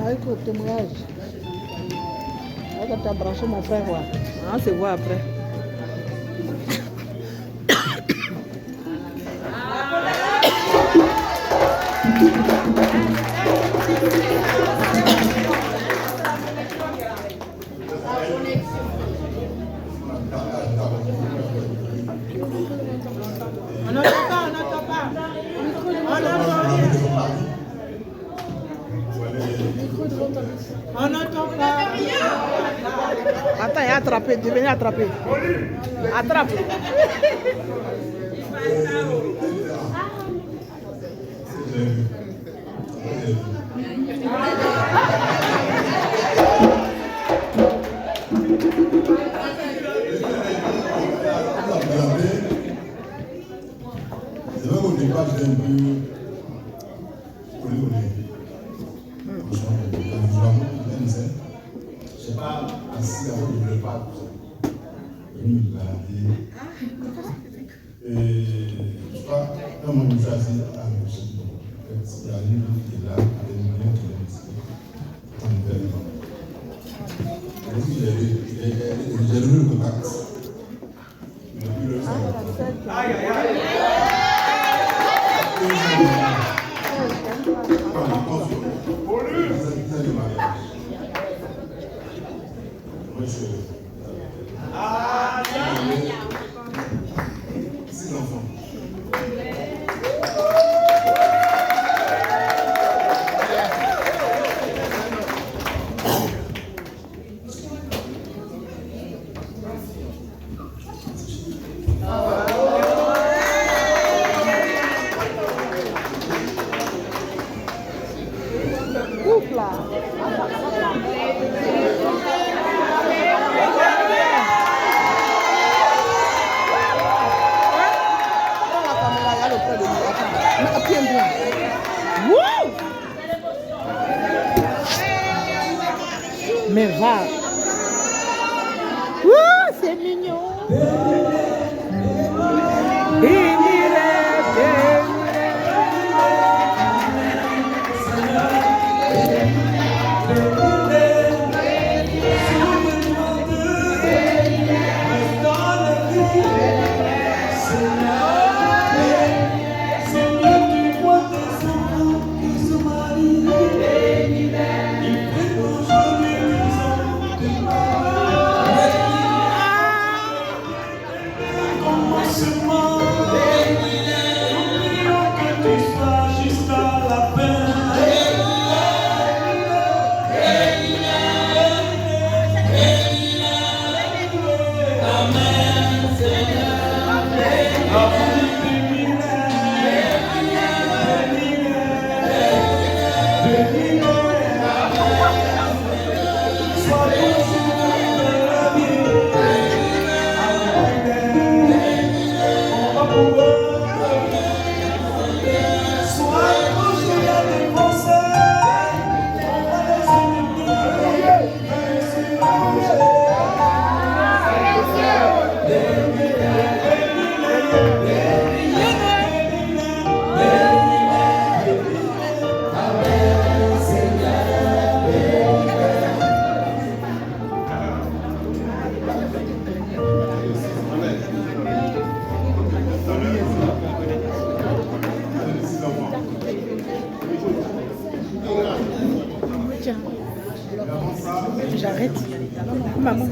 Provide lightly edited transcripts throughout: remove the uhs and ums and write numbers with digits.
avec le témoignage. Quand tu as branché mon frère, quoi. On se voit après. On n'entend pas. On n'entend pas. Attends, il a attrapé, tu viens attraper. Attrape. C'est vrai qu'au départ, j'étais un peu collé. Franchement, quand je ne sais pas assis avant de le pas. Je me balader. Et je crois, quand moi je me suis assis à la machine, il y a une fille qui est là, avec une million qui est ici. J'ai donné le contact. Depuis le sang. Aïe, aïe, aïe. Six enfants. Mais va. Ouh, c'est mignon. J'arrête. Maman.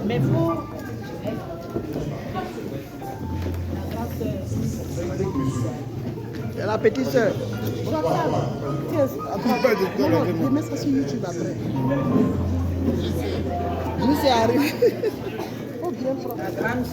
Mais faut. Et la petite soeur. Je mets ça sur YouTube après. Je sais arriver. Faut bien prendre. La grande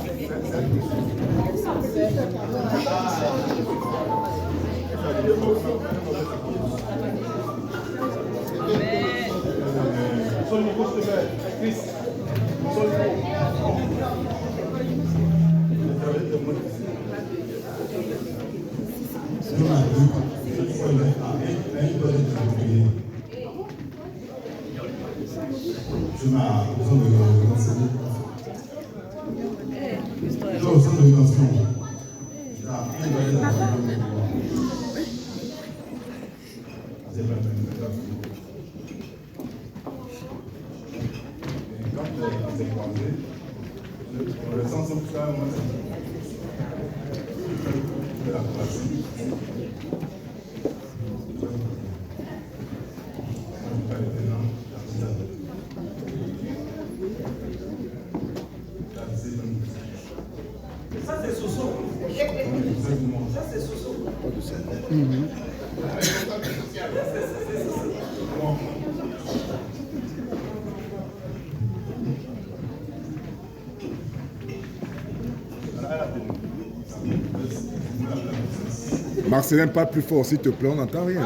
Je C'est pas même. Et quand on s'est croisés, le sens où ça, moi, c'est la pratique. Ça c'est Soso. Ça c'est Soso. Marcelin, pas plus fort, s'il te plaît, on n'entend rien.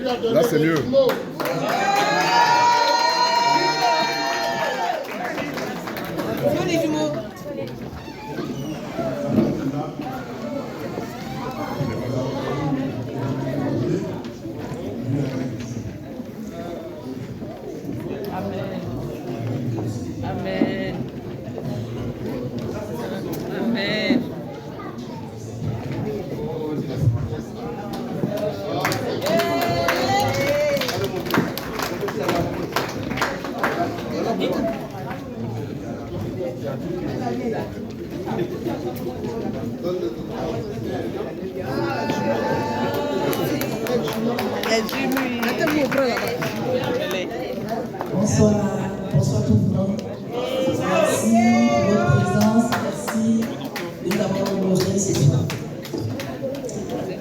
Là, là c'est mieux. Les jumeaux. Amen. Amen. Amen. Bonsoir, bonsoir tout le monde. Merci pour votre présence, merci de nous avoir honorés ce soir.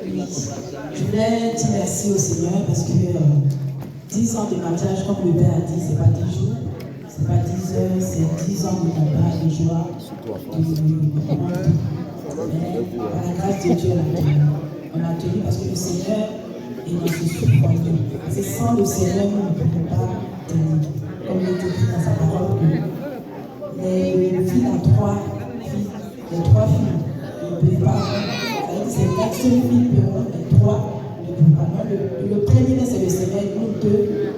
Oui. Je voulais dire merci au Seigneur parce que 10 ans de mariage, comme le Père a dit, c'est pas 10 jours, c'est pas 10 heures, c'est 10 ans de combat, de joie, mais par la grâce de Dieu, on a tenu parce que le Seigneur est notre souffrance. C'est sans le Seigneur, nous ne pouvons pas tenir. Comme il est écrit dans sa parole, les filles à 3 filles, les 3 filles ne peuvent pas. C'est 4 filles peuvent, les 3 ne peuvent pas. Le premier, c'est le Seigneur, nous 2,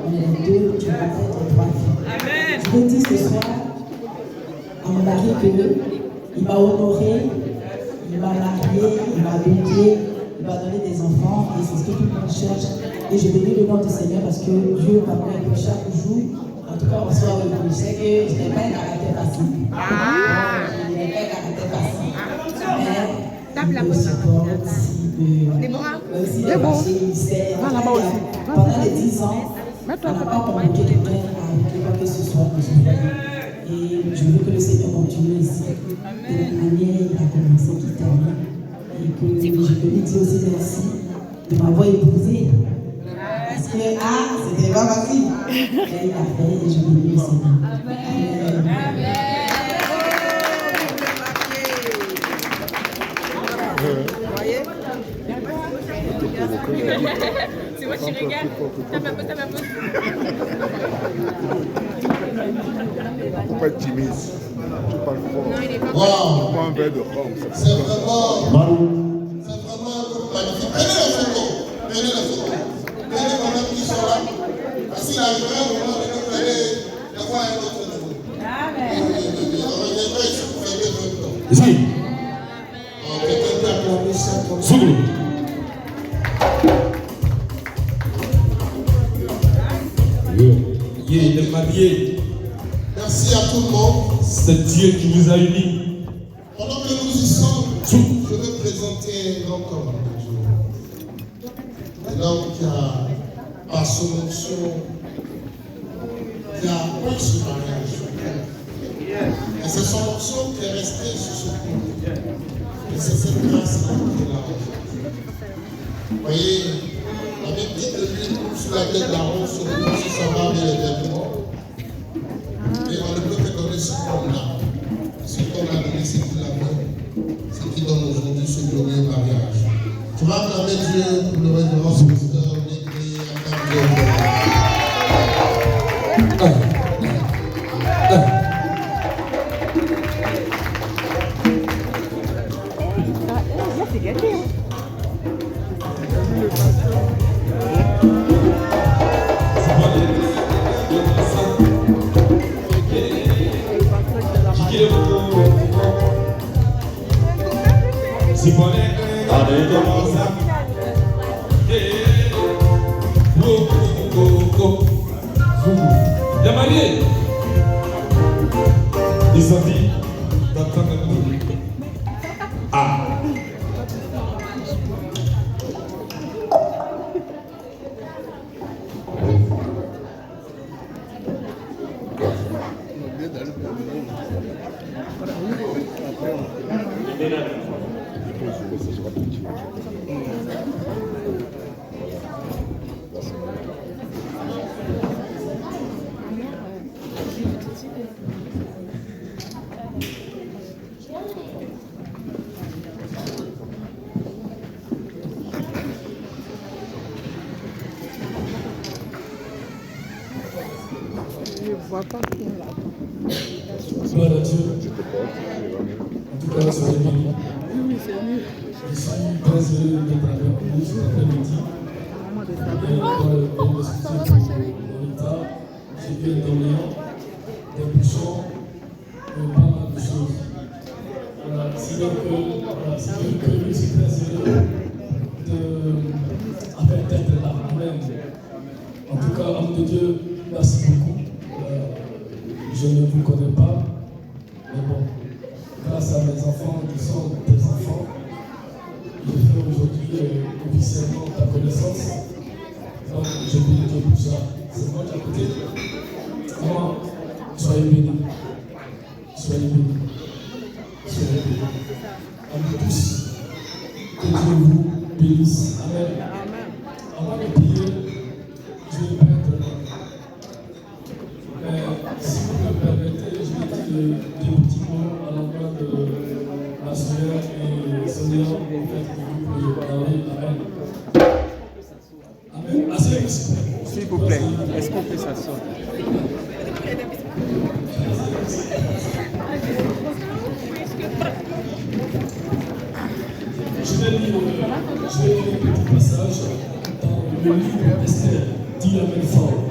on est les 2 qui vont être les 3 filles. Amen. Je veux dire ce soir à mon mari qu'il m'a honoré, il m'a marié, il m'a béni, il m'a donné des enfants, et c'est ce que tout le monde cherche. Et je bénis le nom du Seigneur parce que Dieu m'a permis chaque jour. En tout cas, on soit heureux. Je sais que je n'ai pas un caractère facile. Je n'ai pas un caractère facile. Mais il me supporte, il me marché, il sert. Pendant les 10 ans, on n'a pas communiqué de guerre avec quoi que ce soit. Et je veux que le Seigneur continue ici. De la manière il a commencé, qu'il termine. Et que je peux lui dire aussi merci de m'avoir épousé. Parce que, c'était pas facile. Et il a fait, et je bénis le Seigneur. Amen. C'est moi qui regarde. Tape un peu, tape un peu. Faut pas être timide. Tu parles fort. Non, il est pas Wow. Prends un verre de rhum. C'est vraiment magnifique. Prenez la photo. Prenez les mamans qui sont là. Parce qu'il a joué un moment de nous aller de voir un autre niveau. Amen. Ici. Quelqu'un peut acclamer ça comme ça. Sougou. Il est marié. Merci à tout le monde. C'est Dieu qui vous a unis. Pendant que nous y sommes, je Sougou. vais présenter un homme comme un homme qui a, par son onction, qui a pris ce mariage. Et c'est son onction qui est restée sur ce point. Et c'est cette grâce-là qui est là. Vous voyez, la Bible dit que lui coule sur la tête d'Aaron, sur sa barbe et les vêtements. Et on ne peut que donner ce qu'on a. Ce qu'on a donné, c'est qu'il a donné. C'est qui donne aujourd'hui ce glorieux mariage. Tu vas acclamer Dieu pour le révérend ce pasteur, l'église, acclame Dieu. Allez, commence à. Go, go, go. Bien marié. Ils ont dit, t'entends un peu. Ah. Je ne vois pas qui est là. Gloire à Dieu. En tout cas, soyez bénis. Oui, c'est mieux. Je suis très heureux d'être avec vous cet après-midi. Et dans le studio Bonita, j'ai vu d'Orléans, des bouchons, pas mal de choses. Voilà, c'est donc que je suis très heureux d'être là. Amen. En tout cas, homme de Dieu, merci beaucoup. Je ne vous connais pas, mais bon, grâce à mes enfants qui sont tes enfants, je fais aujourd'hui officiellement ta connaissance. Donc, je bénis Dieu pour ça. C'est moi qui à côté. Moi, soyez bénis. Soyez bénis. Soyez bénis. À nous tous, que Dieu vous bénisse. Amen. Avant de prier, je vais mettre. Mais si vous me permettez, je vais dire deux petits mots à l'endroit de ma soeur et Sonia, en fait, que vous pouvez parler. Amen. Amen. Asseyez-vous, s'il vous plaît. Est-ce qu'on peut s'asseoir? Je vais lire un petit passage dans le livre d'Esther, dit la même forme.